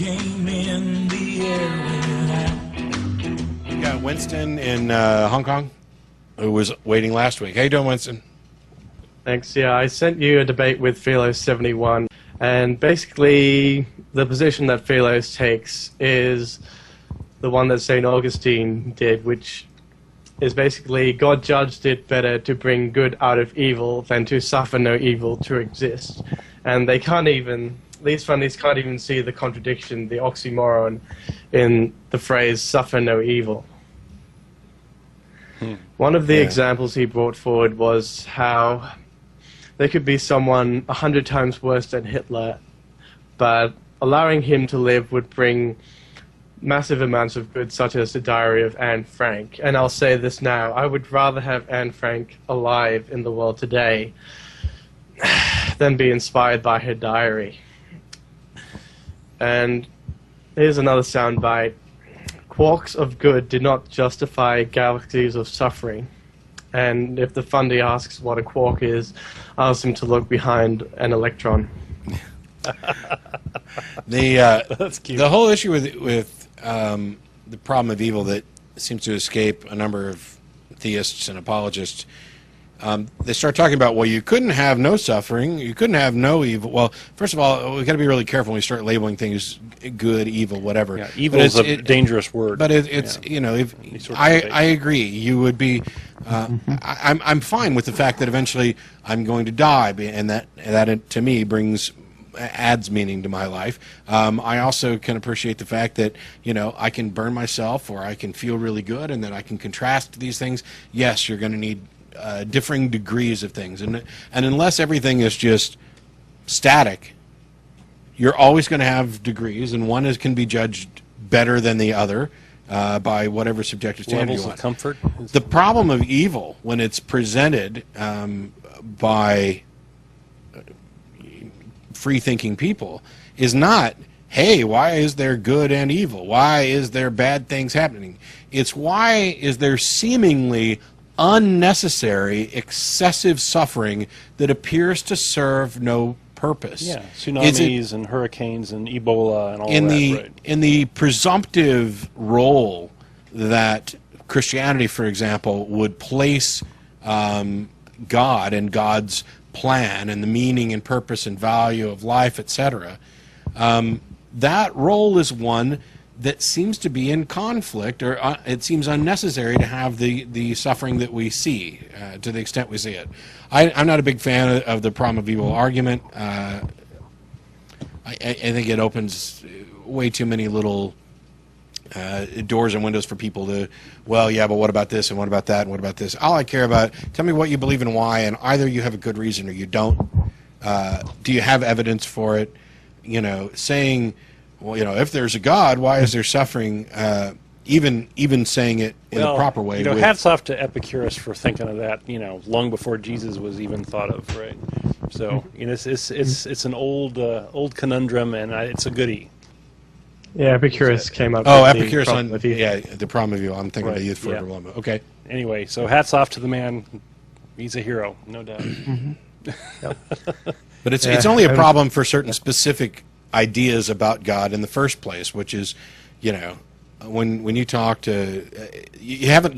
came in, the air went out. We got Winston in Hong Kong, who was waiting last week. How you doing, Winston? Thanks. Yeah, I sent you a debate with Philo71, and basically the position that Philos takes is the one that St. Augustine did, which is basically God judged it better to bring good out of evil than to suffer no evil to exist. And they can't even, these fundies can't even see the contradiction, the oxymoron in the phrase suffer no evil. One of the examples he brought forward was how there could be someone 100 times worse than Hitler, but allowing him to live would bring massive amounts of good, such as the diary of Anne Frank. And I'll say this now, I would rather have Anne Frank alive in the world today than be inspired by her diary. And here's another soundbite. Quarks of good do not justify galaxies of suffering. And if the fundy asks what a quark is, ask him to look behind an electron. That's cute. The whole issue with the problem of evil that seems to escape a number of theists and apologists, they start talking about, well, you couldn't have no suffering, you couldn't have no evil. Well, first of all, we've got to be really careful when we start labeling things good, evil, whatever. Yeah, evil is a dangerous word. But it's you know, if I agree, you would be. I'm fine with the fact that eventually I'm going to die, and that to me adds meaning to my life. I also can appreciate the fact that, you know, I can burn myself, or I can feel really good, and that I can contrast these things. Yes, you're going to need differing degrees of things, and unless everything is just static, you're always going to have degrees, and one can be judged better than the other by whatever subjective standard you want. Levels of comfort. The problem of evil, when it's presented by free-thinking people, is not, hey, why is there good and evil? Why is there bad things happening? It's why is there seemingly unnecessary, excessive suffering that appears to serve no purpose. Yeah, tsunamis and hurricanes and Ebola and all that. Right. In the presumptive role that Christianity, for example, would place God and God's plan and the meaning and purpose and value of life, etc., that role is one that seems to be in conflict, or it seems unnecessary to have the suffering that we see, to the extent we see it. I'm not a big fan of the problem of evil argument. I think it opens way too many little doors and windows for people to, well, yeah, but what about this, and what about that, and what about this? All I care about, tell me what you believe and why, and either you have a good reason or you don't. Do you have evidence for it? You know, saying, well, you know, if there's a God, why is there suffering? Even saying it in the proper way. You know, hats off to Epicurus for thinking of that. You know, long before Jesus was even thought of, right? So, you know, it's an old conundrum, and it's a goodie. Yeah, Epicurus came up. Oh, with Epicurus the on the problem of evil. I'm thinking of the Youth for Dilemma. Okay. Anyway, so hats off to the man. He's a hero, no doubt. Yep. But it's only a problem for certain specific ideas about God in the first place, which is, you know, when you talk to, you haven't